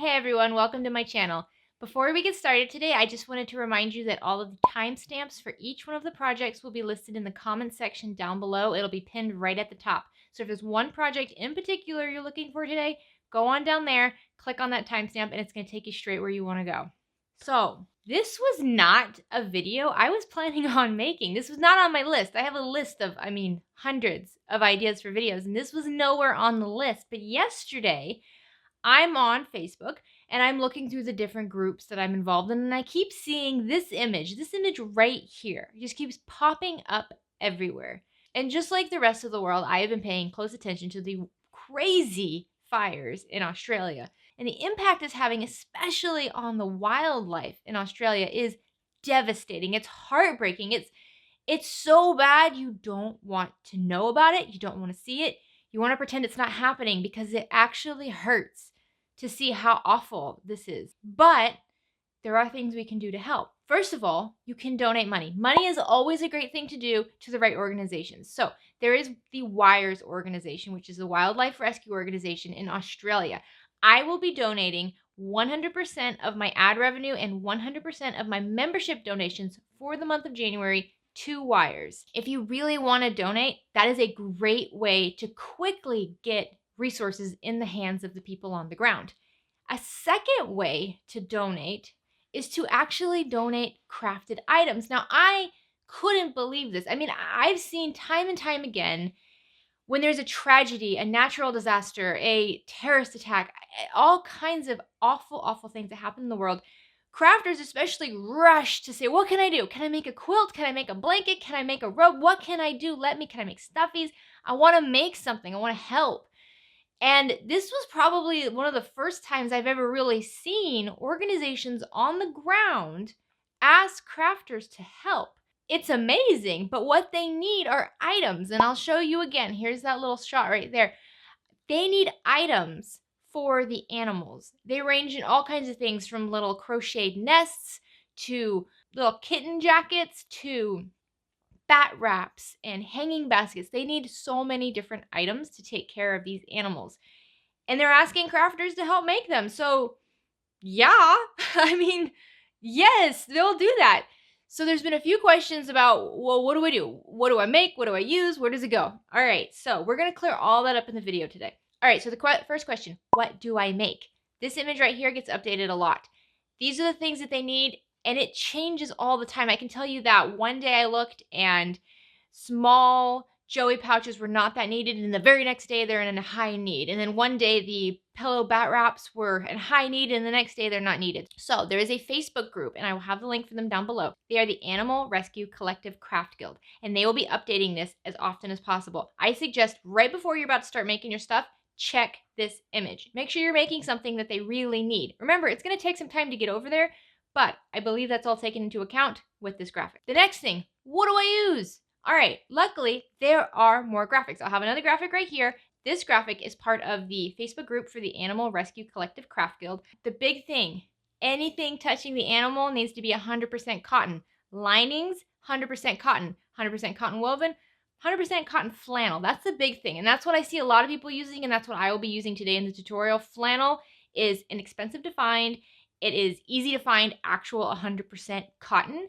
Hey everyone, welcome to my channel. Before we get started today, I just wanted to remind you that all of the timestamps for each one of the projects will be listed in the comments section down below. It'll be pinned right at the top. So if there's one project in particular you're looking for today, go on down there, click on that timestamp, and it's going to take you straight where you want to go. So this was not a video I was planning on making. This was not on my list. I have a list of, hundreds of ideas for videos, and this was nowhere on the list. But yesterday, I'm on Facebook and I'm looking through the different groups that I'm involved in, and I keep seeing this image right here. It just keeps popping up everywhere. And just like the rest of the world, I have been paying close attention to the crazy fires in Australia. And the impact it's having, especially on the wildlife in Australia, is devastating. It's heartbreaking. It's so bad you don't want to know about it. You don't want to see it. You want to pretend it's not happening because it actually hurts to see how awful this is. But there are things we can do to help. First of all, you can donate money. Money is always a great thing to do to the right organizations. So there is the WIRES organization, which is a wildlife rescue organization in Australia. I will be donating 100% of my ad revenue and 100% of my membership donations for the month of January to WIRES. If you really want to donate, that is a great way to quickly get resources in the hands of the people on the ground. A second way to donate is to actually donate crafted items. Now, I couldn't believe this. I've seen time and time again when there's a tragedy, a natural disaster, a terrorist attack, all kinds of awful, awful things that happen in the world, crafters especially rush to say, what can I do? Can I make a quilt? Can I make a blanket? Can I make a robe? What can I do? Can I make stuffies? I want to make something. I want to help. And this was probably one of the first times I've ever really seen organizations on the ground ask crafters to help. It's amazing, but what they need are items. And I'll show you again. Here's that little shot right there. They need items for the animals. They range in all kinds of things, from little crocheted nests to little kitten jackets to bat wraps and hanging baskets. They need so many different items to take care of these animals. And they're asking crafters to help make them. So yeah, yes, they'll do that. So there's been a few questions about, well, what do I do? What do I make? What do I use? Where does it go? All right, so we're going to clear all that up in the video today. All right, so the first question, what do I make? This image right here gets updated a lot. These are the things that they need, and it changes all the time. I can tell you that one day I looked and small Joey pouches were not that needed, and the very next day they're in a high need. And then one day the pillow bat wraps were in high need, and the next day they're not needed. So there is a Facebook group, and I will have the link for them down below. They are the Animal Rescue Collective Craft Guild, and they will be updating this as often as possible. I suggest right before you're about to start making your stuff, check this image. Make sure you're making something that they really need. Remember, it's going to take some time to get over there, but I believe that's all taken into account with this graphic. The next thing, what do I use? All right, luckily, there are more graphics. I'll have another graphic right here. This graphic is part of the Facebook group for the Animal Rescue Collective Craft Guild. The big thing, anything touching the animal needs to be 100% cotton. Linings, 100% cotton. 100% cotton woven, 100% cotton flannel. That's the big thing, and that's what I see a lot of people using, and that's what I will be using today in the tutorial. Flannel is inexpensive to find. It is easy to find actual 100% cotton.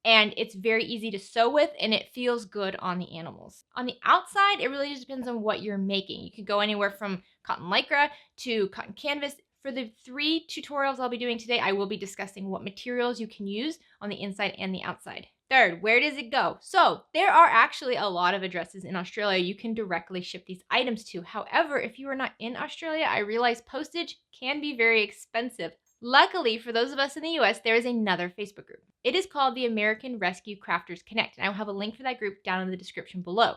And it's very easy to sew with, and it feels good on the animals. On the outside, it really just depends on what you're making. You could go anywhere from cotton lycra to cotton canvas. For the 3 tutorials I'll be doing today, I will be discussing what materials you can use on the inside and the outside. Third, where does it go? So there are actually a lot of addresses in Australia you can directly ship these items to. However, if you are not in Australia, I realize postage can be very expensive. Luckily, for those of us in the US, there is another Facebook group. It is called the American Rescue Crafters Connect, and I will have a link for that group down in the description below.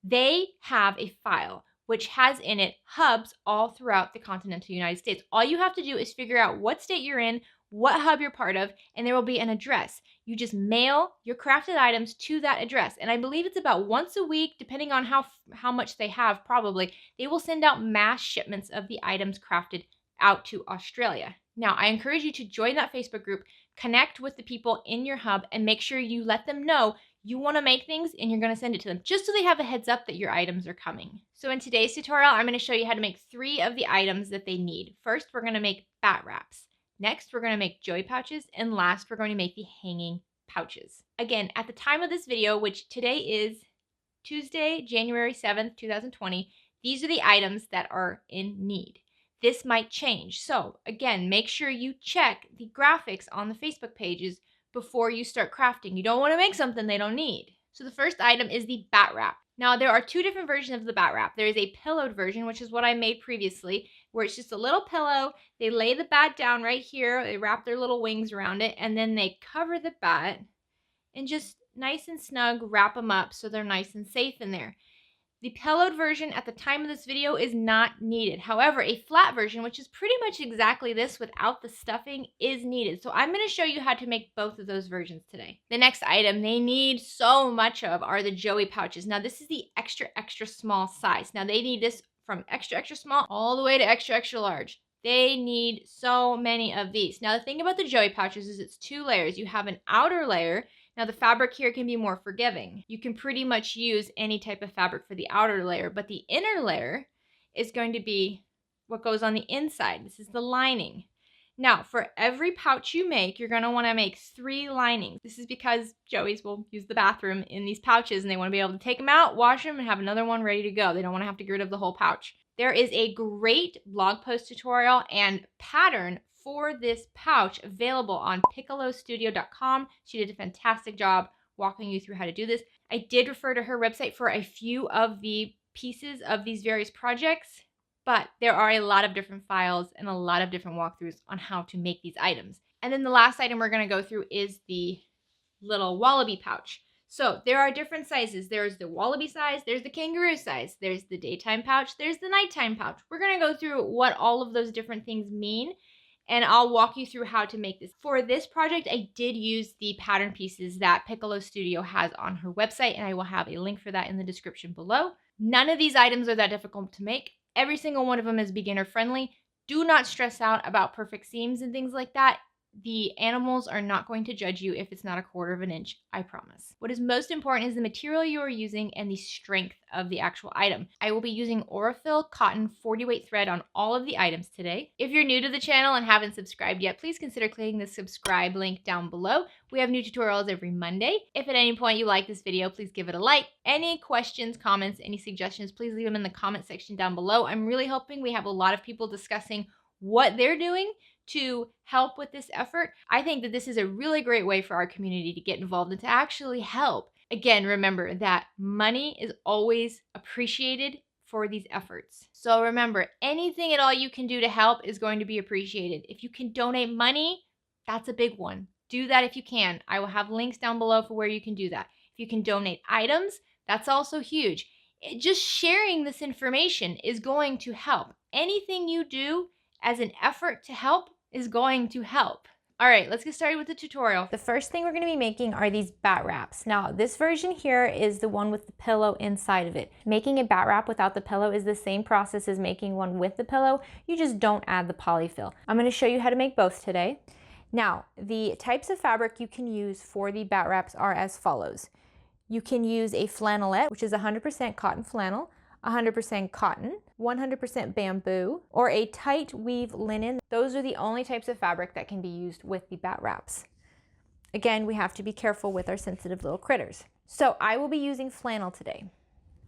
They have a file which has in it hubs all throughout the continental United States. All you have to do is figure out what state you're in, what hub you're part of, and there will be an address. You just mail your crafted items to that address, and I believe it's about once a week, depending on how much they have, probably. They will send out mass shipments of the items crafted out to Australia. Now, I encourage you to join that Facebook group, connect with the people in your hub, and make sure you let them know you want to make things and you're going to send it to them, just so they have a heads up that your items are coming. So in today's tutorial, I'm going to show you how to make 3 of the items that they need. First, we're going to make bat wraps. Next, we're going to make joey pouches. And last, we're going to make the hanging pouches. Again, at the time of this video, which today is Tuesday, January 7th, 2020, these are the items that are in need. This might change. So again, make sure you check the graphics on the Facebook pages before you start crafting. You don't want to make something they don't need. So the first item is the bat wrap. Now there are two different versions of the bat wrap. There is a pillowed version, which is what I made previously, where it's just a little pillow. They lay the bat down right here. They wrap their little wings around it, and then they cover the bat and just nice and snug wrap them up so they're nice and safe in there. The pillowed version at the time of this video is not needed. However, a flat version, which is pretty much exactly this without the stuffing, is needed. So I'm going to show you how to make both of those versions today. The next item they need so much of are the joey pouches. Now this is the extra, extra small size. Now they need this from extra, extra small all the way to extra, extra large. They need so many of these. Now the thing about the joey pouches is it's two layers. You have an outer layer. Now the fabric here can be more forgiving. You can pretty much use any type of fabric for the outer layer, but the inner layer is going to be what goes on the inside. This is the lining. Now for every pouch you make, you're going to want to make 3 linings. This is because joeys will use the bathroom in these pouches and they want to be able to take them out, wash them, and have another one ready to go. They don't want to have to get rid of the whole pouch. There is a great blog post tutorial and pattern for this pouch available on piccolostudio.com. She did a fantastic job walking you through how to do this. I did refer to her website for a few of the pieces of these various projects, but there are a lot of different files and a lot of different walkthroughs on how to make these items. And then the last item we're going to go through is the little wallaby pouch. So there are different sizes. There's the wallaby size, there's the kangaroo size, there's the daytime pouch, there's the nighttime pouch. We're going to go through what all of those different things mean, and I'll walk you through how to make this. For this project, I did use the pattern pieces that Piccolo Studio has on her website, and I will have a link for that in the description below. None of these items are that difficult to make. Every single one of them is beginner friendly. Do not stress out about perfect seams and things like that. The animals are not going to judge you if it's not 1/4 inch, I promise. What is most important is the material you are using and the strength of the actual item. I will be using Aurifil cotton 40 weight thread on all of the items today. If you're new to the channel and haven't subscribed yet, please consider clicking the subscribe link down below. We have new tutorials every Monday. If at any point you like this video, please give it a like. Any questions, comments, any suggestions, please leave them in the comment section down below. I'm really hoping we have a lot of people discussing what they're doing to help with this effort. I think that this is a really great way for our community to get involved and to actually help. Again, remember that money is always appreciated for these efforts. So remember, anything at all you can do to help is going to be appreciated. If you can donate money, that's a big one. Do that if you can. I will have links down below for where you can do that. If you can donate items, that's also huge. Just sharing this information is going to help. Anything you do as an effort to help is going to help. All right, let's get started with the tutorial. The first thing we're going to be making are these bat wraps. Now, this version here is the one with the pillow inside of it. Making a bat wrap without the pillow is the same process as making one with the pillow. You just don't add the polyfill. I'm going to show you how to make both today. Now, the types of fabric you can use for the bat wraps are as follows. You can use a flannelette, which is 100% cotton flannel, 100% cotton, 100% bamboo, or a tight weave linen. Those are the only types of fabric that can be used with the bat wraps. Again, we have to be careful with our sensitive little critters. So I will be using flannel today.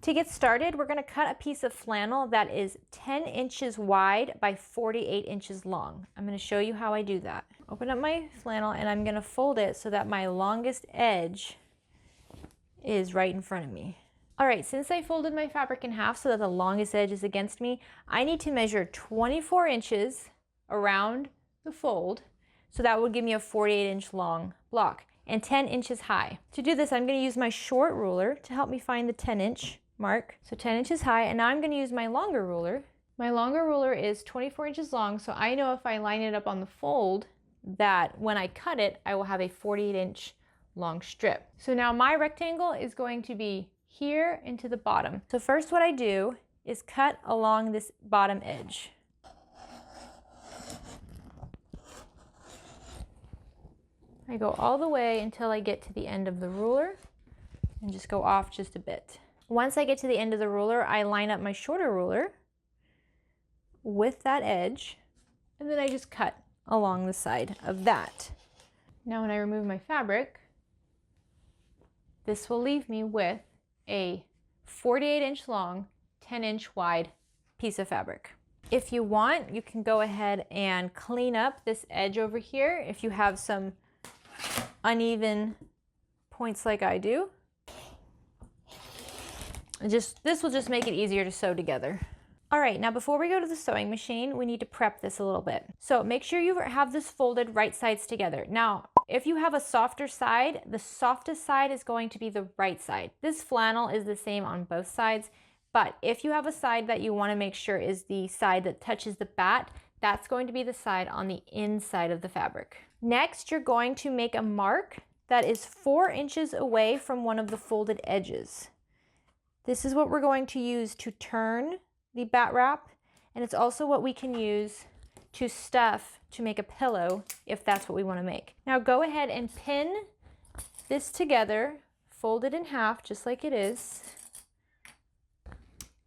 To get started, we're going to cut a piece of flannel that is 10 inches wide by 48 inches long. I'm going to show you how I do that. Open up my flannel and I'm going to fold it so that my longest edge is right in front of me. All right, since I folded my fabric in half so that the longest edge is against me, I need to measure 24 inches around the fold, so that would give me a 48-inch long block and 10 inches high. To do this, I'm going to use my short ruler to help me find the 10-inch mark. So 10 inches high, and now I'm going to use my longer ruler. My longer ruler is 24 inches long, so I know if I line it up on the fold that when I cut it, I will have a 48-inch long strip. So now my rectangle is going to be here into the bottom. So first what I do is cut along this bottom edge. I go all the way until I get to the end of the ruler and just go off just a bit. Once I get to the end of the ruler, I line up my shorter ruler with that edge And then I just cut along the side of that. Now when I remove my fabric, this will leave me with a 48-inch long, 10-inch wide piece of fabric. If you want, you can go ahead and clean up this edge over here if you have some uneven points like I do. This will just make it easier to sew together. All right, now before we go to the sewing machine, we need to prep this a little bit. So make sure you have this folded right sides together. Now, if you have a softer side, the softest side is going to be the right side. This flannel is the same on both sides, but if you have a side that you want to make sure is the side that touches the bat, that's going to be the side on the inside of the fabric. Next, you're going to make a mark that is 4 inches away from one of the folded edges. This is what we're going to use to turn the bat wrap, and it's also what we can use to stuff to make a pillow if that's what we want to make. Now go ahead and pin this together, fold it in half just like it is.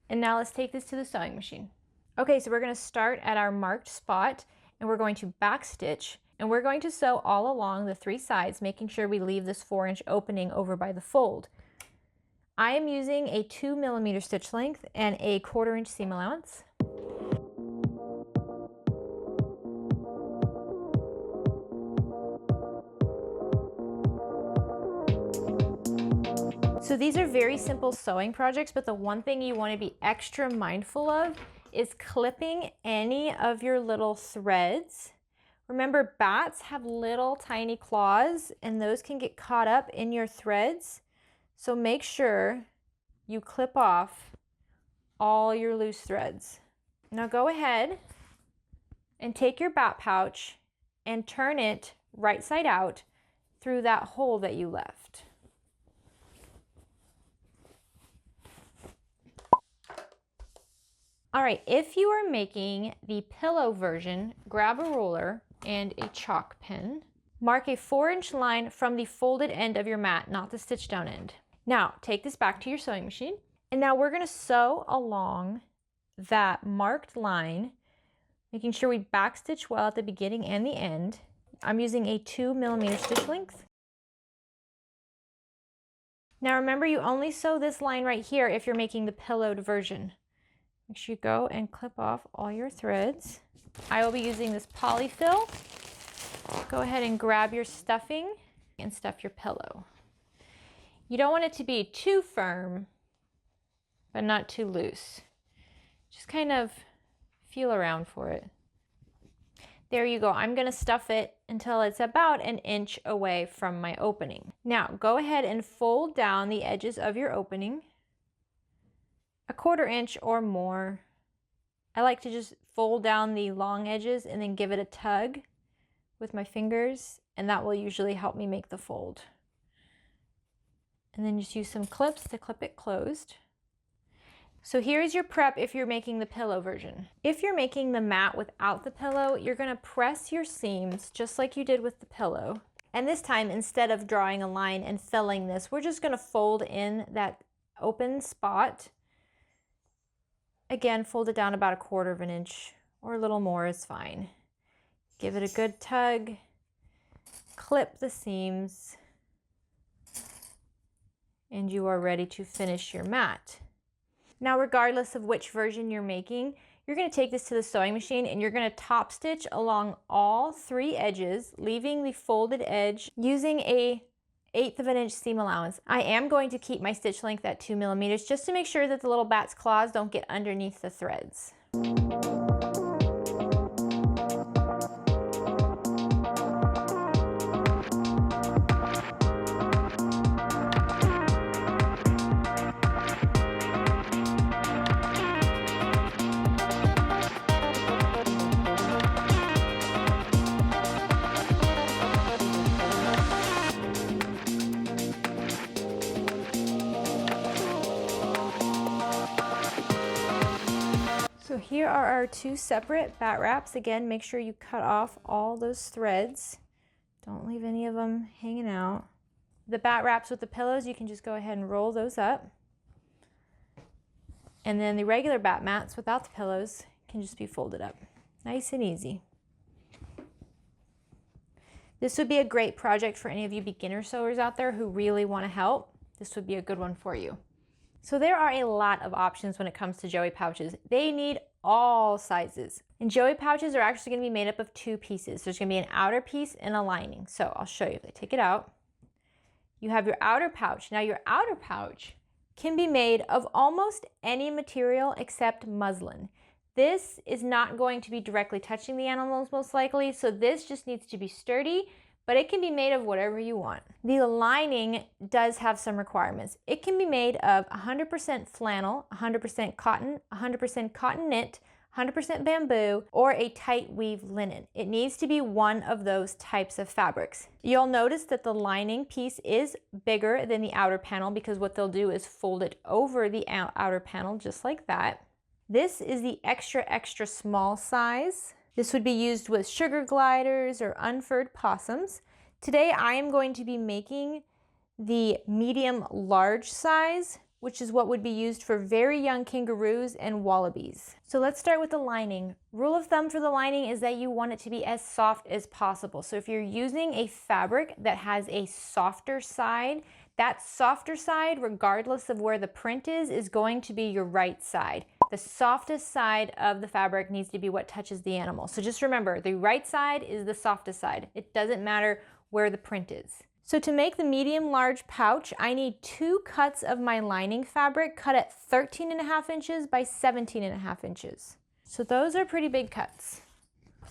And now let's take this to the sewing machine. Okay, so we're going to start at our marked spot and we're going to backstitch, and we're going to sew all along the 3 sides, making sure we leave this 4-inch opening over by the fold. I am using a 2mm stitch length and a 1/4 inch seam allowance. So these are very simple sewing projects, but the one thing you want to be extra mindful of is clipping any of your little threads. Remember, bats have little tiny claws and those can get caught up in your threads. So make sure you clip off all your loose threads. Now go ahead and take your bat pouch and turn it right side out through that hole that you left. All right, if you are making the pillow version, grab a ruler and a chalk pen. Mark a 4-inch line from the folded end of your mat, not the stitch down end. Now take this back to your sewing machine, and now we're going to sew along that marked line, making sure we backstitch well at the beginning and the end. I'm using a 2mm stitch length. Now remember, you only sew this line right here if you're making the pillowed version. Make sure you go and clip off all your threads. I will be using this polyfill. Go ahead and grab your stuffing and stuff your pillow. You don't want it to be too firm, but not too loose. Just kind of feel around for it. There you go. I'm going to stuff it until it's about 1 inch away from my opening. Now go ahead and fold down the edges of your opening 1/4 inch or more. I like to just fold down the long edges and then give it a tug with my fingers, and that will usually help me make the fold. And then just use some clips to clip it closed. So here's your prep if you're making the pillow version. If you're making the mat without the pillow, you're going to press your seams just like you did with the pillow. And this time, instead of drawing a line and filling this, we're just going to fold in that open spot. Again, fold it down about 1/4 inch or a little more is fine. Give it a good tug, clip the seams, and you are ready to finish your mat. Now, regardless of which version you're making, you're going to take this to the sewing machine and you're going to top stitch along all 3 edges, leaving the folded edge using a 1/8 inch seam allowance. I am going to keep my stitch length at 2mm just to make sure that the little bat's claws don't get underneath the threads. So here are our 2 separate bat wraps. Again, make sure you cut off all those threads. Don't leave any of them hanging out. The bat wraps with the pillows, you can just go ahead and roll those up. And then the regular bat mats without the pillows can just be folded up. Nice and easy. This would be a great project for any of you beginner sewers out there who really want to help. This would be a good one for you. So there are a lot of options when it comes to Joey pouches. They need all sizes. And Joey pouches are actually going to be made up of two pieces. There's going to be an outer piece and a lining. So I'll show you. If I take it out, you have your outer pouch. Now your outer pouch can be made of almost any material except muslin. This is not going to be directly touching the animals most likely, so this just needs to be sturdy, but it can be made of whatever you want. The lining does have some requirements. It can be made of 100% flannel, 100% cotton, 100% cotton knit, 100% bamboo, or a tight weave linen. It needs to be one of those types of fabrics. You'll notice that the lining piece is bigger than the outer panel because what they'll do is fold it over the outer panel just like that. This is the extra small size. This would be used with sugar gliders or unfurred possums. Today I am going to be making the medium large size, which is what would be used for very young kangaroos and wallabies. So let's start with the lining. Rule of thumb for the lining is that you want it to be as soft as possible. So if you're using a fabric that has a softer side, that softer side, regardless of where the print is going to be your right side. The softest side of the fabric needs to be what touches the animal. So just remember, the right side is the softest side. It doesn't matter where the print is. So to make the medium large pouch, I need 2 cuts of my lining fabric cut at 13.5 inches by 17.5 inches. So those are pretty big cuts.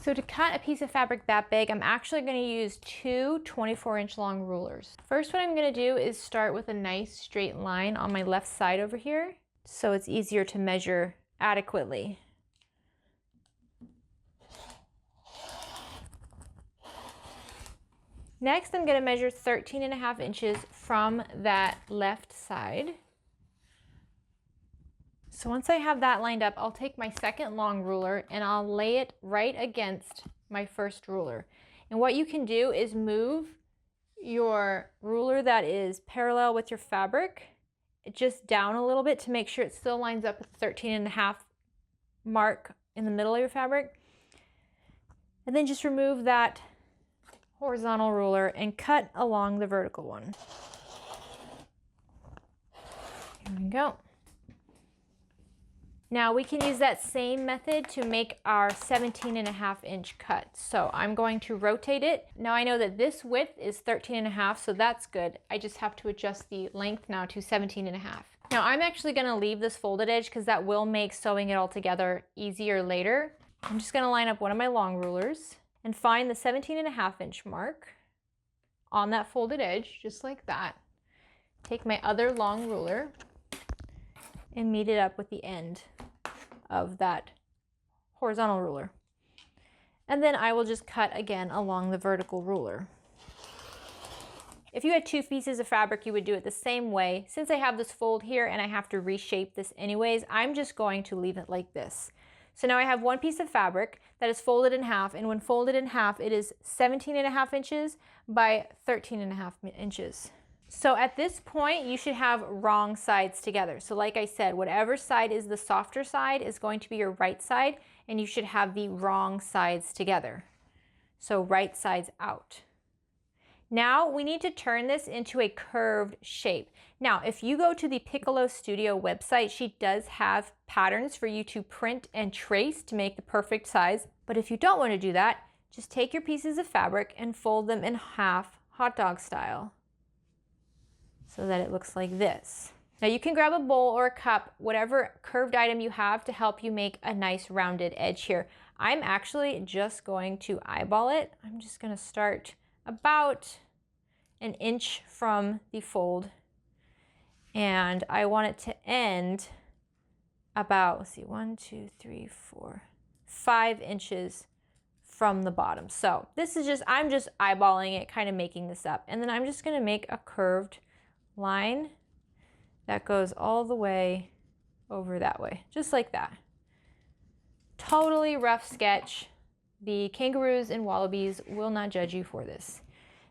So to cut a piece of fabric that big, I'm actually going to use 2 24-inch long rulers. First, what I'm going to do is start with a nice straight line on my left side over here, so it's easier to measure adequately. Next, I'm going to measure 13.5 inches from that left side. So once I have that lined up, I'll take my second long ruler and I'll lay it right against my first ruler. And what you can do is move your ruler that is parallel with your fabric just down a little bit to make sure it still lines up with the 13.5 mark in the middle of your fabric. And then just remove that horizontal ruler and cut along the vertical one. Here we go. Now we can use that same method to make our 17.5 inch cut. So I'm going to rotate it. Now I know that this width is 13.5, so that's good. I just have to adjust the length now to 17.5. Now I'm actually going to leave this folded edge because that will make sewing it all together easier later. I'm just going to line up one of my long rulers and find the 17.5 inch mark on that folded edge, just like that. Take my other long ruler and meet it up with the end of that horizontal ruler. And then I will just cut again along the vertical ruler. If you had 2 pieces of fabric, you would do it the same way. Since I have this fold here and I have to reshape this anyways, I'm just going to leave it like this. So now I have 1 piece of fabric that is folded in half, and when folded in half, it is 17.5 inches by 13.5 inches. So at this point, you should have wrong sides together. So like I said, whatever side is the softer side is going to be your right side, and you should have the wrong sides together. So right sides out. Now we need to turn this into a curved shape. Now, if you go to the Piccolo Studio website, she does have patterns for you to print and trace to make the perfect size. But if you don't want to do that, just take your pieces of fabric and fold them in half, hot dog style, so that it looks like this. Now you can grab a bowl or a cup, whatever curved item you have to help you make a nice rounded edge here. I'm actually just going to eyeball it. I'm just going to start about an inch from the fold, and I want it to end about, let's see, 1, 2, 3, 4, 5 inches from the bottom. So this is just, I'm just eyeballing it, kind of making this up. And then I'm just going to make a curved line that goes all the way over that way, just like that. Totally rough sketch. The kangaroos and wallabies will not judge you for this.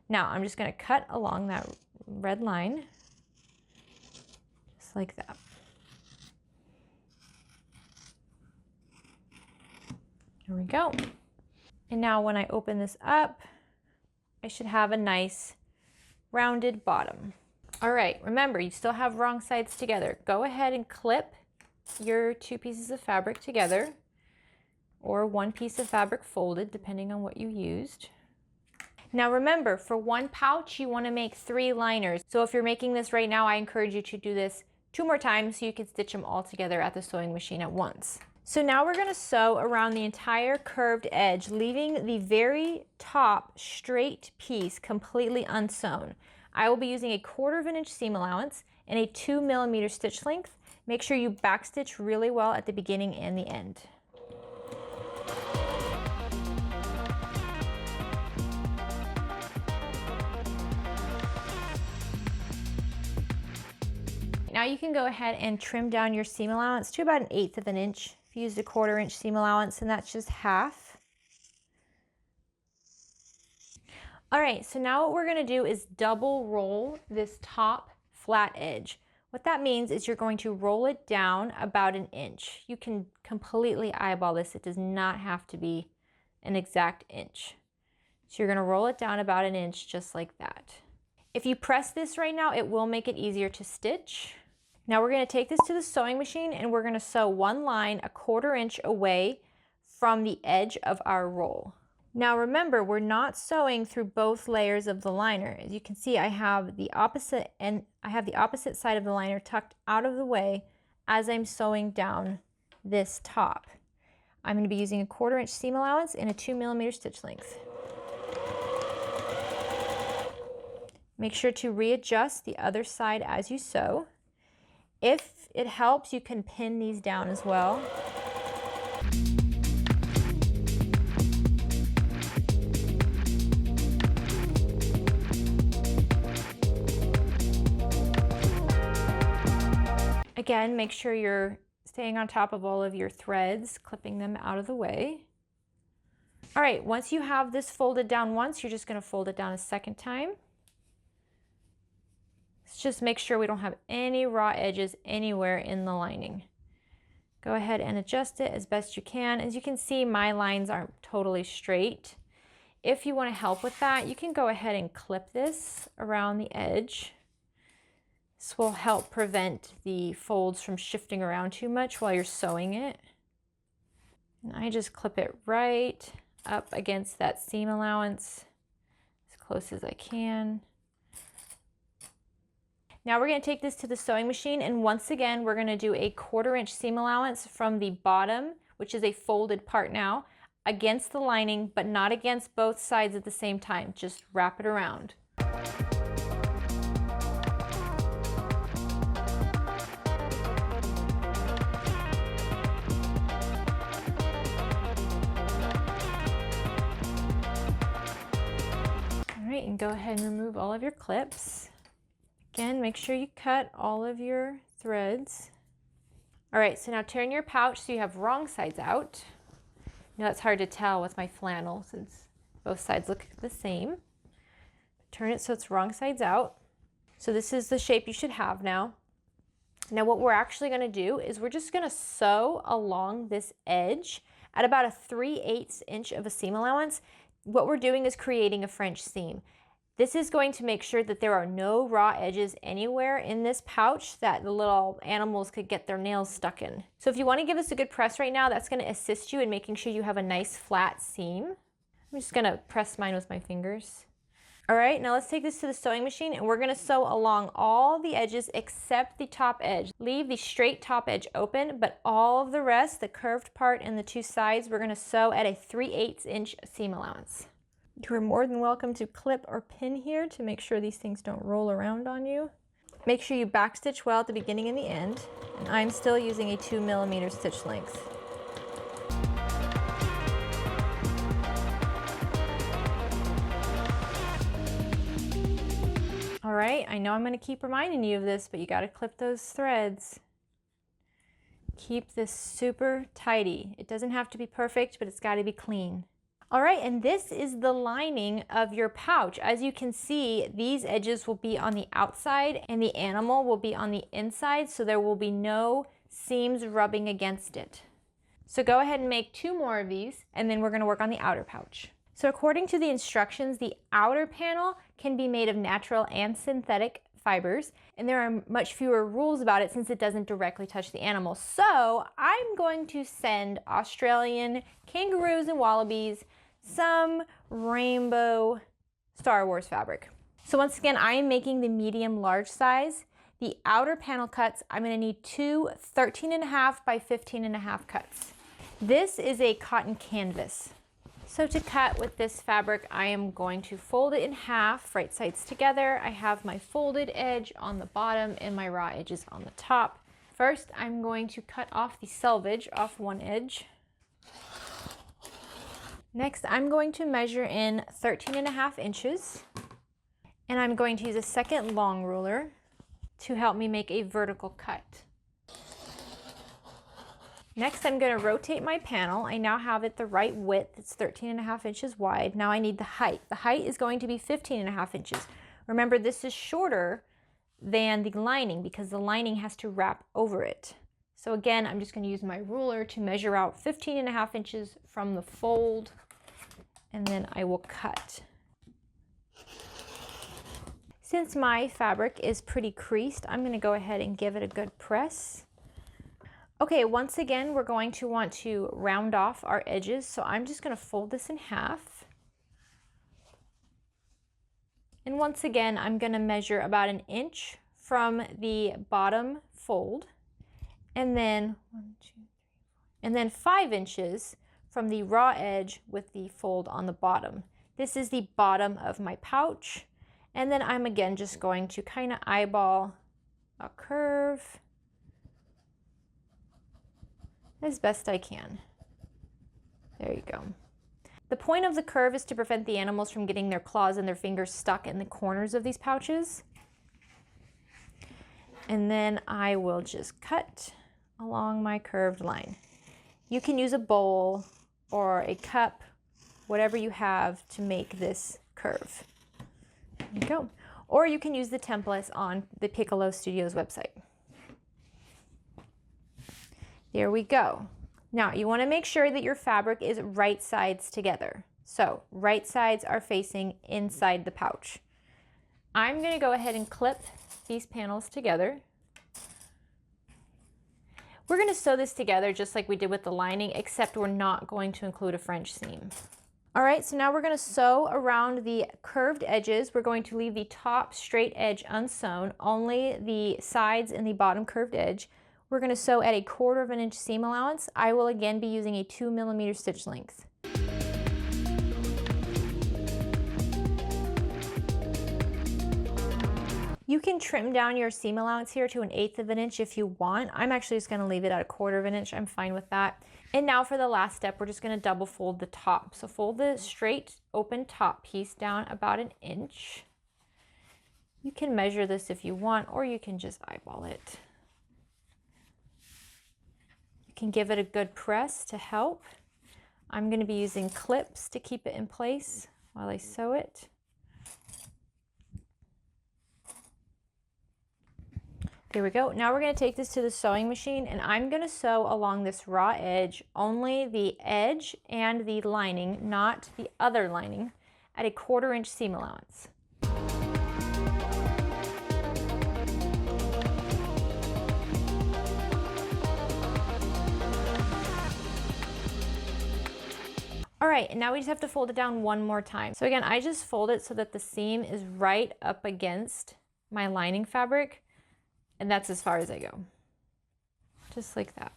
Now I'm just going to cut along that red line, just like that. There we go. And now when I open this up, I should have a nice rounded bottom. All right, remember, you still have wrong sides together. Go ahead and clip your 2 pieces of fabric together, or 1 piece of fabric folded, depending on what you used. Now remember, for 1 pouch, you want to make 3 liners. So if you're making this right now, I encourage you to do this 2 more times so you can stitch them all together at the sewing machine at once. So now we're going to sew around the entire curved edge, leaving the very top straight piece completely unsewn. I will be using a 1/4 inch seam allowance and a 2mm stitch length. Make sure you backstitch really well at the beginning and the end. Now you can go ahead and trim down your seam allowance to about 1/8 of an inch. If you used a 1/4 inch seam allowance, and that's just half. All right, so now what we're gonna do is double roll this top flat edge. What that means is you're going to roll it down about 1 inch. You can completely eyeball this. It does not have to be an exact inch. So you're gonna roll it down about 1 inch just like that. If you press this right now, it will make it easier to stitch. Now we're gonna take this to the sewing machine and we're gonna sew 1 line a 1/4 inch away from the edge of our roll. Now remember, we're not sewing through both layers of the liner. As you can see, I have the opposite side of the liner tucked out of the way as I'm sewing down this top. I'm going to be using a 1/4 inch seam allowance and a 2mm stitch length. Make sure to readjust the other side as you sew. If it helps, you can pin these down as well. Again, make sure you're staying on top of all of your threads, clipping them out of the way. All right, once you have this folded down once, you're just going to fold it down a second time. Let's just make sure we don't have any raw edges anywhere in the lining. Go ahead and adjust it as best you can. As you can see, my lines aren't totally straight. If you want to help with that, you can go ahead and clip this around the edge. This will help prevent the folds from shifting around too much while you're sewing it. And I just clip it right up against that seam allowance as close as I can. Now we're going to take this to the sewing machine, and once again we're going to do a 1/4 inch seam allowance from the bottom, which is a folded part now, against the lining, but not against both sides at the same time. Just wrap it around. And go ahead and remove all of your clips. Again, make sure you cut all of your threads. All right, so now turn your pouch so you have wrong sides out. Now it's hard to tell with my flannel since both sides look the same. Turn it so it's wrong sides out. So this is the shape you should have now. Now what we're actually going to do is we're just going to sew along this edge at about a 3/8 inch of a seam allowance. What we're doing is creating a French seam. This is going to make sure that there are no raw edges anywhere in this pouch that the little animals could get their nails stuck in. So if you want to give this a good press right now, that's going to assist you in making sure you have a nice flat seam. I'm just going to press mine with my fingers. All right, now let's take this to the sewing machine and we're going to sew along all the edges except the top edge. Leave the straight top edge open, but all of the rest, the curved part and the 2 sides, we're going to sew at a 3/8 inch seam allowance. You are more than welcome to clip or pin here to make sure these things don't roll around on you. Make sure you backstitch well at the beginning and the end, and I'm still using a 2mm stitch length. All right, I know I'm going to keep reminding you of this, but you got to clip those threads. Keep this super tidy. It doesn't have to be perfect, but it's got to be clean. All right, and this is the lining of your pouch. As you can see, these edges will be on the outside and the animal will be on the inside, so there will be no seams rubbing against it. So go ahead and make 2 more of these, and then we're going to work on the outer pouch. So according to the instructions, the outer panel can be made of natural and synthetic fibers, and there are much fewer rules about it since it doesn't directly touch the animal. So I'm going to send Australian kangaroos and wallabies some rainbow Star Wars fabric. So once again, I am making the medium large size. The outer panel cuts, I'm going to need two 13.5 by 15.5 cuts. This is a cotton canvas. So to cut with this fabric, I am going to fold it in half, right sides together. I have my folded edge on the bottom and my raw edges on the top. First, I'm going to cut off the selvage off one edge. Next, I'm going to measure in 13.5 inches. And I'm going to use a second long ruler to help me make a vertical cut. Next, I'm going to rotate my panel. I now have it the right width. It's 13.5 inches wide. Now I need the height. The height is going to be 15.5 inches. Remember, this is shorter than the lining because the lining has to wrap over it. So again, I'm just going to use my ruler to measure out 15.5 inches from the fold, and then I will cut. Since my fabric is pretty creased, I'm going to go ahead and give it a good press. Okay, once again, we're going to want to round off our edges, so I'm just going to fold this in half. And once again, I'm going to measure about 1 inch from the bottom fold, and then 5 inches from the raw edge with the fold on the bottom. This is the bottom of my pouch, and then I'm again just going to kind of eyeball a curve as best I can. There you go. The point of the curve is to prevent the animals from getting their claws and their fingers stuck in the corners of these pouches. And then I will just cut along my curved line. You can use a bowl or a cup, whatever you have to make this curve. There you go. Or you can use the templates on the Piccolo Studios website. There we go. Now you want to make sure that your fabric is right sides together. So right sides are facing inside the pouch. I'm going to go ahead and clip these panels together. We're going to sew this together just like we did with the lining, except we're not going to include a French seam. All right, so now we're going to sew around the curved edges. We're going to leave the top straight edge unsewn, only the sides and the bottom curved edge. We're going to sew at a 1/4 inch seam allowance. I will again be using a 2mm stitch length. You can trim down your seam allowance here to 1/8 inch if you want. I'm actually just going to leave it at a 1/4 inch. I'm fine with that. And now for the last step, we're just going to double fold the top. So fold the straight open top piece down about 1 inch. You can measure this if you want, or you can just eyeball it. You can give it a good press to help. I'm going to be using clips to keep it in place while I sew it. There we go. Now we're going to take this to the sewing machine, and I'm going to sew along this raw edge, only the edge and the lining, not the other lining, at a 1/4 inch seam allowance. All right, and now we just have to fold it down one more time. So again, I just fold it so that the seam is right up against my lining fabric, and that's as far as I go. Just like that.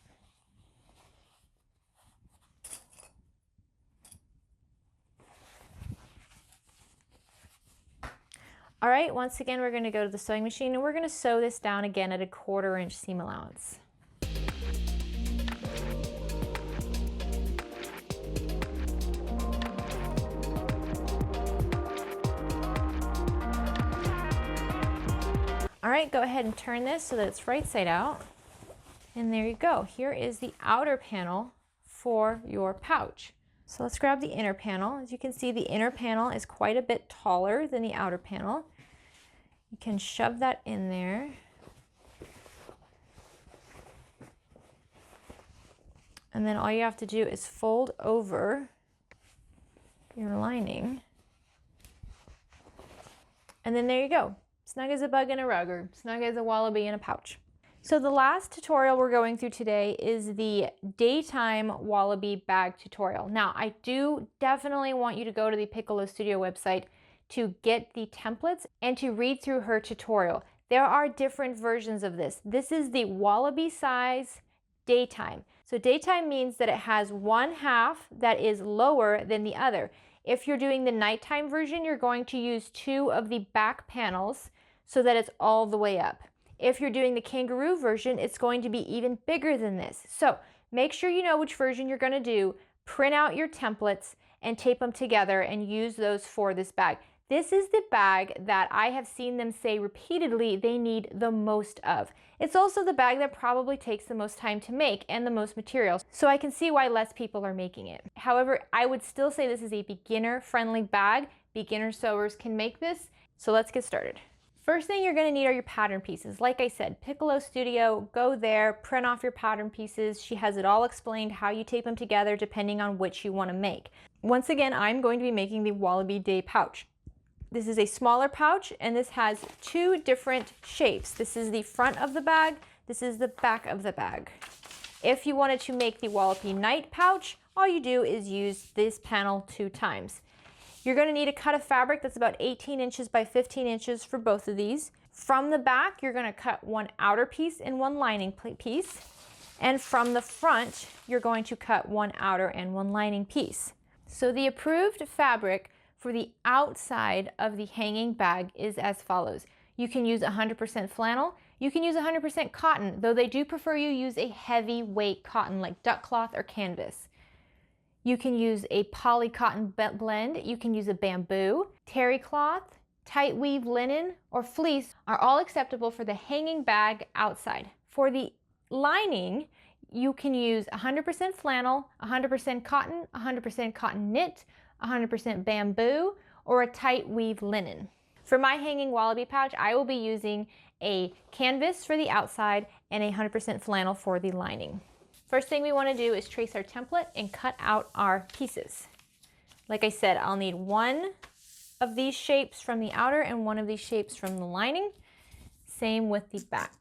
All right, once again, we're going to go to the sewing machine, and we're going to sew this down again at a 1/4 inch seam allowance. All right, go ahead and turn this so that it's right side out. And there you go. Here is the outer panel for your pouch. So let's grab the inner panel. As you can see, the inner panel is quite a bit taller than the outer panel. You can shove that in there. And then all you have to do is fold over your lining. And then there you go. Snug as a bug in a rug, or snug as a wallaby in a pouch. So the last tutorial we're going through today is the daytime wallaby bag tutorial. Now, I do definitely want you to go to the Piccolo Studio website to get the templates and to read through her tutorial. There are different versions of this. This is the wallaby size daytime. So daytime means that it has one half that is lower than the other. If you're doing the nighttime version, you're going to use two of the back panels so that it's all the way up. If you're doing the kangaroo version, it's going to be even bigger than this. So make sure you know which version you're going to do, print out your templates and tape them together and use those for this bag. This is the bag that I have seen them say repeatedly they need the most of. It's also the bag that probably takes the most time to make and the most materials, so I can see why less people are making it. However, I would still say this is a beginner-friendly bag. Beginner sewers can make this, so let's get started. First thing you're going to need are your pattern pieces. Like I said, Piccolo Studio, go there, print off your pattern pieces. She has it all explained how you tape them together depending on which you want to make. Once again, I'm going to be making the Wallaby Day pouch. This is a smaller pouch and this has two different shapes. This is the front of the bag, this is the back of the bag. If you wanted to make the Wallaby Night pouch, all you do is use this panel 2 times. You're going to need a cut of fabric that's about 18 inches by 15 inches for both of these. From the back, you're going to cut one outer piece and one lining piece. And from the front, you're going to cut one outer and one lining piece. So the approved fabric for the outside of the hanging bag is as follows. You can use 100% flannel. You can use 100% cotton, though they do prefer you use a heavy weight cotton like duck cloth or canvas. You can use a poly cotton blend, you can use a bamboo, terry cloth, tight weave linen, or fleece are all acceptable for the hanging bag outside. For the lining, you can use 100% flannel, 100% cotton, 100% cotton knit, 100% bamboo, or a tight weave linen. For my hanging wallaby pouch, I will be using a canvas for the outside and 100% flannel for the lining. First thing we want to do is trace our template and cut out our pieces. Like I said, I'll need one of these shapes from the outer and one of these shapes from the lining. Same with the back.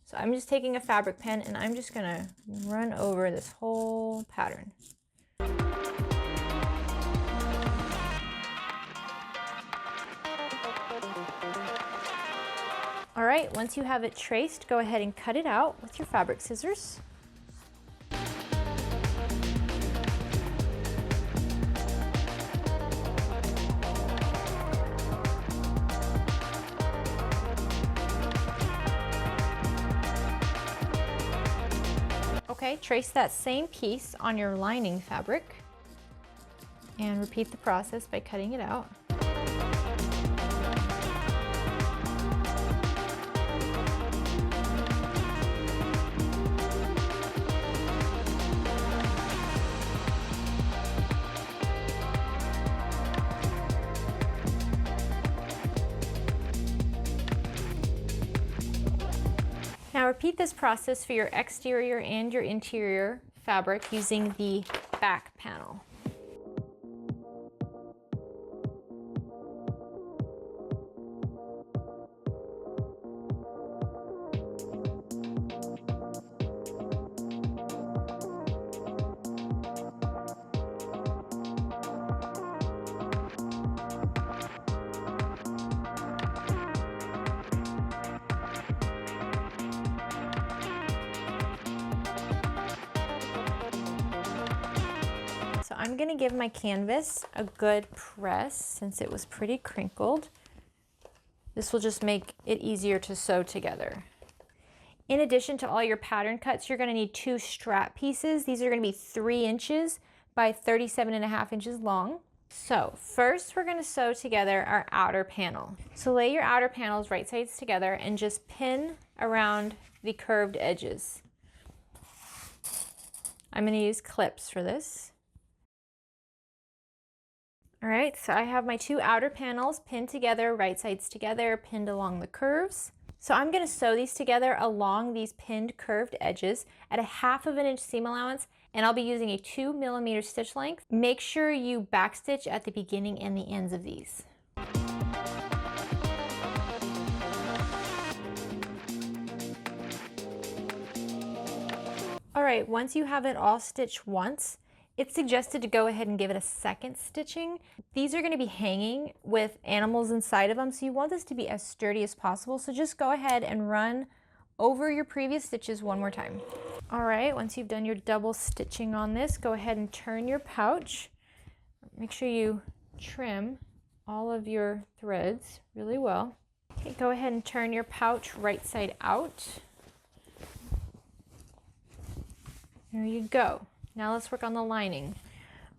So I'm just taking a fabric pen and I'm just going to run over this whole pattern. All right, once you have it traced, go ahead and cut it out with your fabric scissors. Okay, trace that same piece on your lining fabric and repeat the process by cutting it out. Now repeat this process for your exterior and your interior fabric using the back panel. So I'm going to give my canvas a good press since it was pretty crinkled. This will just make it easier to sew together. In addition to all your pattern cuts, you're going to need 2 strap pieces. These are going to be 3 inches by 37.5 inches long. So first we're going to sew together our outer panel. So lay your outer panels right sides together and just pin around the curved edges. I'm going to use clips for this. All right, so I have my 2 outer panels pinned together, right sides together, pinned along the curves. So I'm going to sew these together along these pinned curved edges at a 1/2 inch seam allowance and I'll be using a 2mm stitch length. Make sure you backstitch at the beginning and the ends of these. All right, once you have it all stitched once, it's suggested to go ahead and give it a second stitching. These are going to be hanging with animals inside of them, so you want this to be as sturdy as possible. So just go ahead and run over your previous stitches one more time. All right, once you've done your double stitching on this, go ahead and turn your pouch. Make sure you trim all of your threads really well. Okay, go ahead and turn your pouch right side out. There you go. Now let's work on the lining.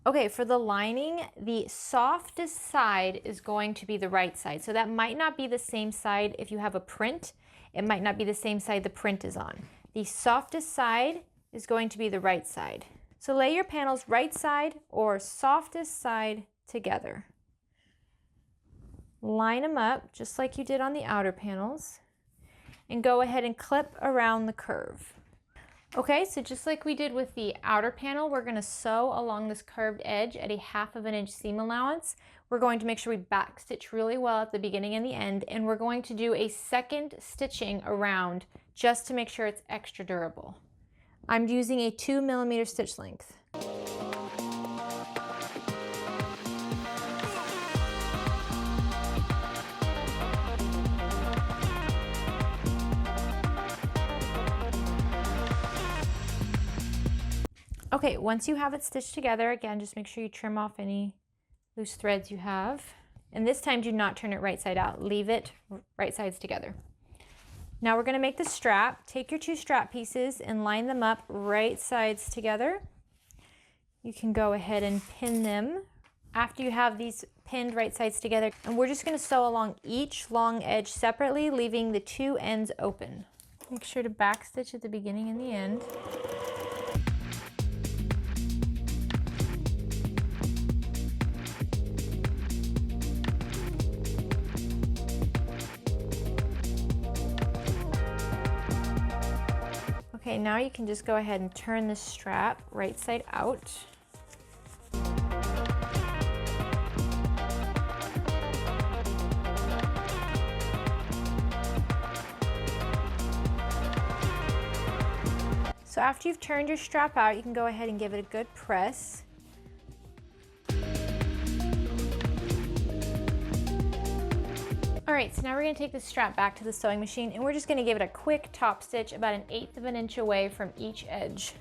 Okay, for the lining, the softest side is going to be the right side. So that might not be the same side if you have a print. It might not be the same side the print is on. The softest side is going to be the right side. So lay your panels right side or softest side together. Line them up just like you did on the outer panels and go ahead and clip around the curve. Okay, so just like we did with the outer panel, we're going to sew along this curved edge at a 1/2 inch seam allowance. We're going to make sure we backstitch really well at the beginning and the end, and we're going to do a second stitching around just to make sure it's extra durable. I'm using a 2mm stitch length. Okay, once you have it stitched together, again, just make sure you trim off any loose threads you have. And this time, do not turn it right side out. Leave it right sides together. Now we're going to make the strap. Take your 2 strap pieces and line them up right sides together. You can go ahead and pin them after you have these pinned right sides together. And we're just going to sew along each long edge separately, leaving the 2 ends open. Make sure to backstitch at the beginning and the end. Okay, now you can just go ahead and turn the strap right side out. So after you've turned your strap out, you can go ahead and give it a good press. All right, so now we're going to take the strap back to the sewing machine and we're just going to give it a quick top stitch about 1/8 inch away from each edge.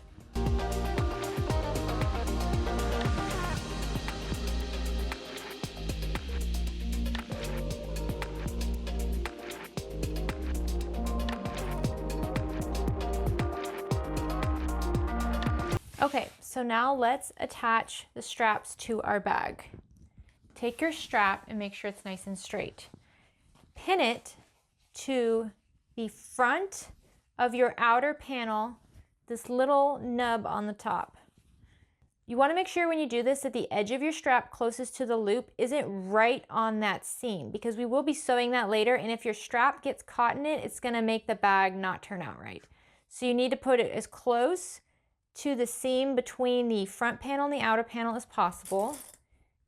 Okay, so now let's attach the straps to our bag. Take your strap and make sure it's nice and straight. Pin it to the front of your outer panel, this little nub on the top. You want to make sure when you do this that the edge of your strap closest to the loop isn't right on that seam, because we will be sewing that later, and if your strap gets caught in it, it's going to make the bag not turn out right. So you need to put it as close to the seam between the front panel and the outer panel as possible.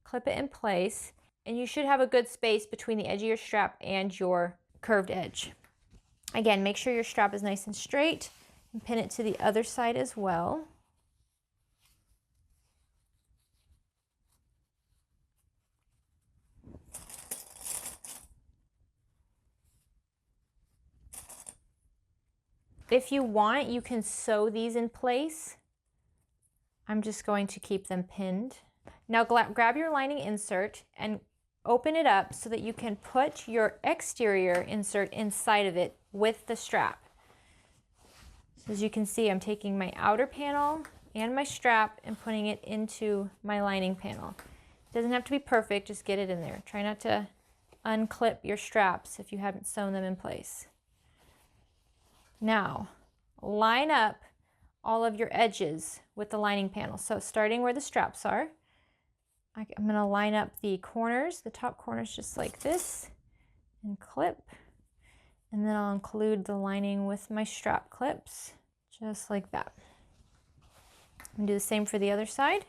Clip it in place. And you should have a good space between the edge of your strap and your curved edge. Again, make sure your strap is nice and straight and pin it to the other side as well. If you want, you can sew these in place. I'm just going to keep them pinned. Now grab your lining insert and open it up so that you can put your exterior insert inside of it with the strap. So as you can see, I'm taking my outer panel and my strap and putting it into my lining panel. It doesn't have to be perfect, just get it in there. Try not to unclip your straps if you haven't sewn them in place. Now, line up all of your edges with the lining panel. So starting where the straps are, I'm going to line up the corners, the top corners just like this, and clip. And then I'll include the lining with my strap clips, just like that. I'm gonna do the same for the other side.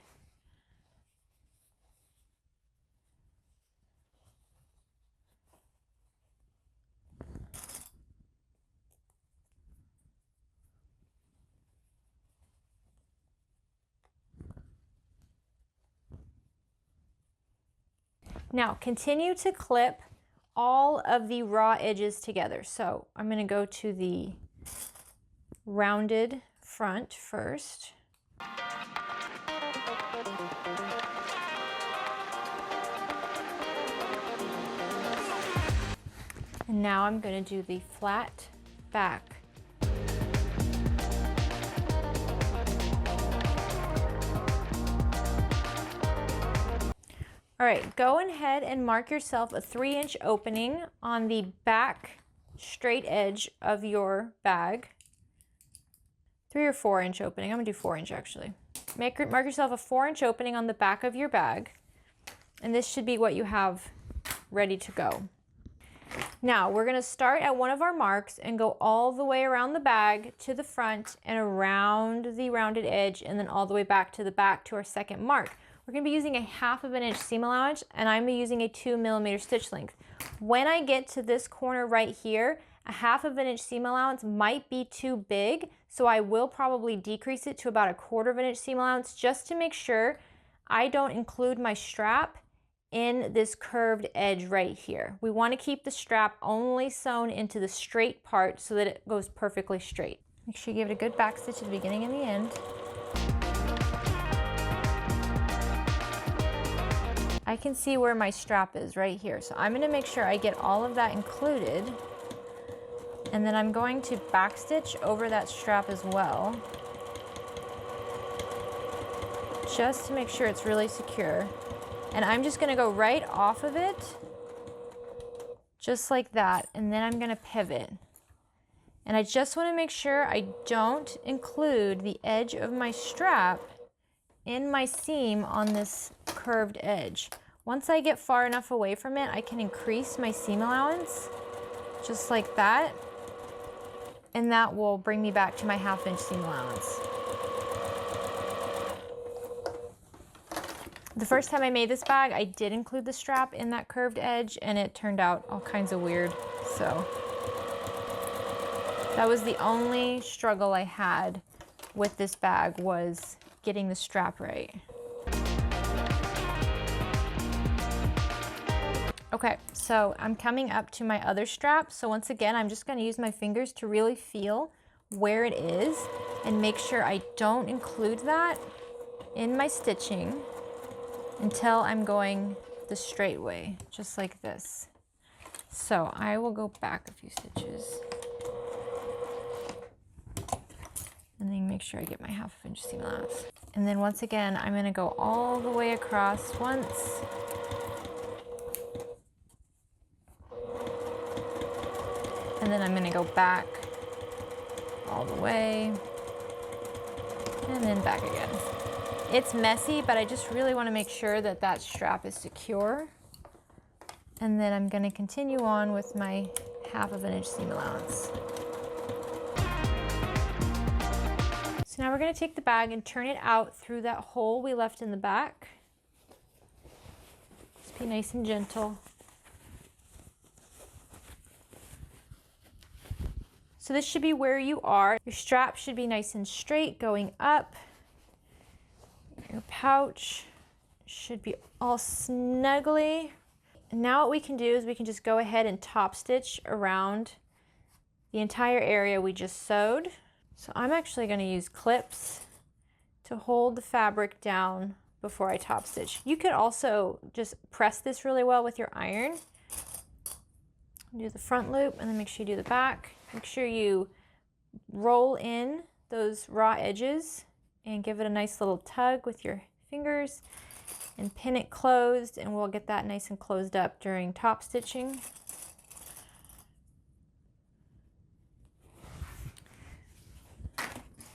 Now continue to clip all of the raw edges together. So I'm going to go to the rounded front first. And now I'm going to do the flat back. All right, go ahead and mark yourself a 3-inch opening on the back straight edge of your bag. 3 or 4-inch opening. I'm gonna do 4-inch actually. Mark yourself a 4-inch opening on the back of your bag, and this should be what you have ready to go. Now we're gonna start at one of our marks and go all the way around the bag to the front and around the rounded edge, and then all the way back to the back to our second mark. We're going to be using a 1/2 inch seam allowance, and I'm using a 2 mm stitch length. When I get to this corner right here, a 1/2 inch seam allowance might be too big, so I will probably decrease it to about a 1/4 inch seam allowance just to make sure I don't include my strap in this curved edge right here. We want to keep the strap only sewn into the straight part so that it goes perfectly straight. Make sure you give it a good back stitch at the beginning and the end. I can see where my strap is right here. So I'm going to make sure I get all of that included. And then I'm going to backstitch over that strap as well, just to make sure it's really secure. And I'm just going to go right off of it, just like that. And then I'm going to pivot. And I just want to make sure I don't include the edge of my strap in my seam on this curved edge. Once I get far enough away from it, I can increase my seam allowance, just like that, and that will bring me back to my 1/2 inch seam allowance. The first time I made this bag, I did include the strap in that curved edge, and it turned out all kinds of weird, so that was the only struggle I had with this bag, was getting the strap right. Okay, so I'm coming up to my other strap. So once again, I'm just gonna use my fingers to really feel where it is and make sure I don't include that in my stitching until I'm going the straight way, just like this. So I will go back a few stitches and then make sure I get my 1/2 inch seam allowance. And then once again, I'm gonna go all the way across once. And then I'm gonna go back all the way and then back again. It's messy, but I just really wanna make sure that that strap is secure. And then I'm gonna continue on with my 1/2 inch seam allowance. So now we're gonna take the bag and turn it out through that hole we left in the back. Just be nice and gentle. So this should be where you are. Your strap should be nice and straight going up. Your pouch should be all snugly. And now what we can do is we can just go ahead and top stitch around the entire area we just sewed. So I'm actually going to use clips to hold the fabric down before I top stitch. You could also just press this really well with your iron. Do the front loop and then make sure you do the back. Make sure you roll in those raw edges and give it a nice little tug with your fingers and pin it closed, and we'll get that nice and closed up during top stitching.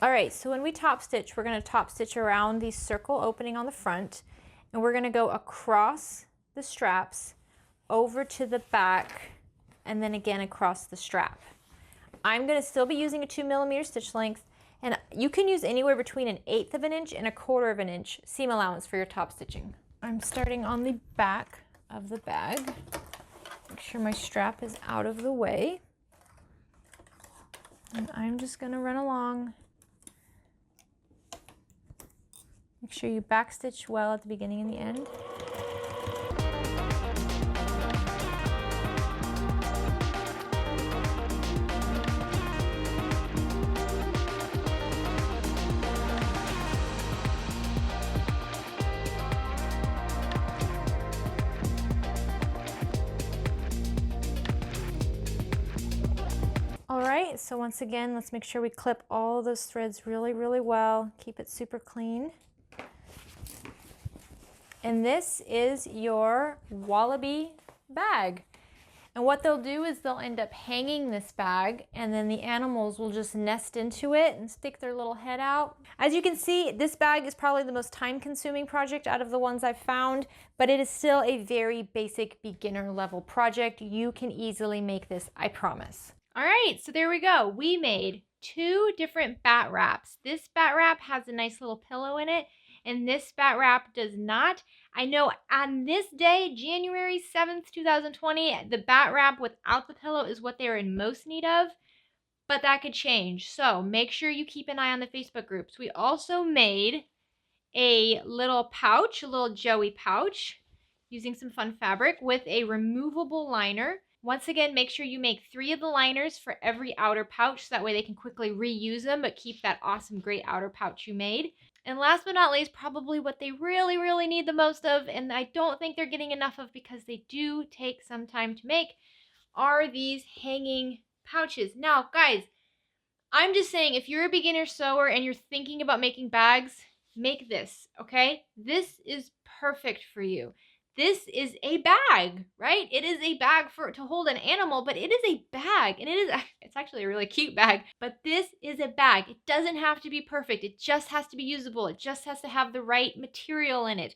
All right, so when we top stitch, we're going to top stitch around the circle opening on the front, and we're going to go across the straps over to the back and then again across the strap. I'm going to still be using a 2 mm stitch length, And you can use anywhere between 1/8 of an inch and 1/4 of an inch seam allowance for your top stitching. I'm starting on the back of the bag. Make sure my strap is out of the way. And I'm just going to run along. Make sure you backstitch well at the beginning and the end. All right, so once again, let's make sure we clip all of those threads really, really well. Keep it super clean. And this is your Wallaby bag. And what they'll do is they'll end up hanging this bag, and then the animals will just nest into it and stick their little head out. As you can see, this bag is probably the most time-consuming project out of the ones I've found, but it is still a very basic beginner level project. You can easily make this, I promise. All right, so there we go. We made 2 different bat wraps. This bat wrap has a nice little pillow in it, and this bat wrap does not. I know on this day, January 7th, 2020, the bat wrap without the pillow is what they're in most need of, but that could change. So make sure you keep an eye on the Facebook groups. We also made a little pouch, a little Joey pouch, using some fun fabric with a removable liner. Once again, make sure you make 3 of the liners for every outer pouch, so that way they can quickly reuse them, but keep that awesome, great outer pouch you made. And last but not least, probably what they really, really need the most of, and I don't think they're getting enough of because they do take some time to make, are these hanging pouches. Now, guys, I'm just saying, if you're a beginner sewer and you're thinking about making bags, make this, okay? This is perfect for you. This is a bag, right? It is a bag to hold an animal, but it is a bag, and it's actually a really cute bag, but this is a bag. It doesn't have to be perfect. It just has to be usable. It just has to have the right material in it.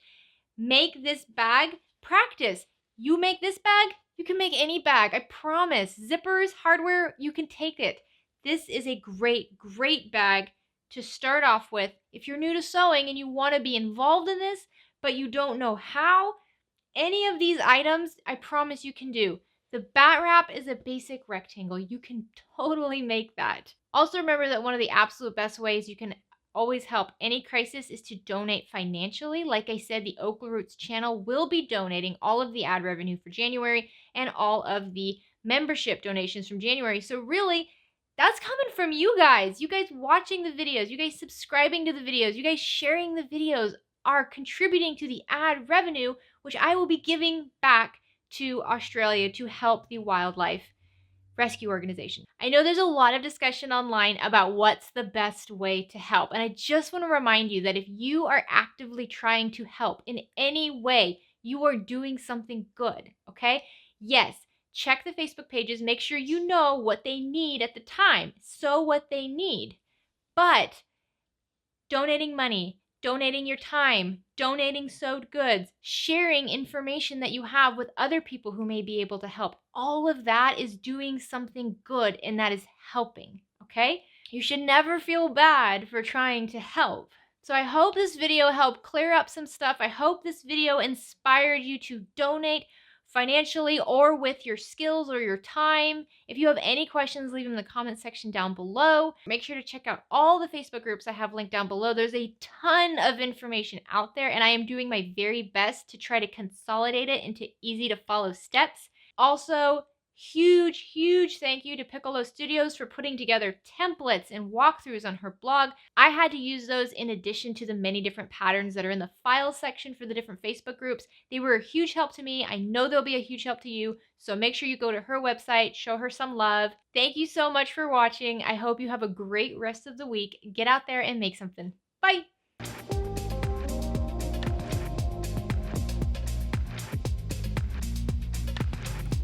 Make this bag, practice. You make this bag, you can make any bag, I promise. Zippers, hardware, you can take it. This is a great, great bag to start off with. If you're new to sewing and you want to be involved in this, but you don't know how, any of these items, I promise you can do. The bat wrap is a basic rectangle. You can totally make that. Also remember that one of the absolute best ways you can always help any crisis is to donate financially. Like I said, the OklaRoots channel will be donating all of the ad revenue for January and all of the membership donations from January. So really, that's coming from you guys watching the videos, you guys subscribing to the videos, you guys sharing the videos are contributing to the ad revenue, which I will be giving back to Australia to help the wildlife rescue organization. I know there's a lot of discussion online about what's the best way to help, and I just want to remind you that if you are actively trying to help in any way, you are doing something good, okay? Yes, check the Facebook pages, make sure you know what they need at the time, sew what they need, but donating money, donating your time, donating sewed goods, sharing information that you have with other people who may be able to help. All of that is doing something good, and that is helping, okay? You should never feel bad for trying to help. So I hope this video helped clear up some stuff. I hope this video inspired you to donate financially or with your skills or your time. If you have any questions, leave them in the comment section down below. Make sure to check out all the Facebook groups I have linked down below. There's a ton of information out there, and I am doing my very best to try to consolidate it into easy to follow steps. Also, huge thank you to Piccolo Studios for putting together templates and walkthroughs on her blog. I had to use those in addition to the many different patterns that are in the files section for the different Facebook groups. They were a huge help to me. I know they'll be a huge help to you, so make sure you go to her website, show her some love. Thank you so much for watching. I hope you have a great rest of the week. Get out there and make something. Bye!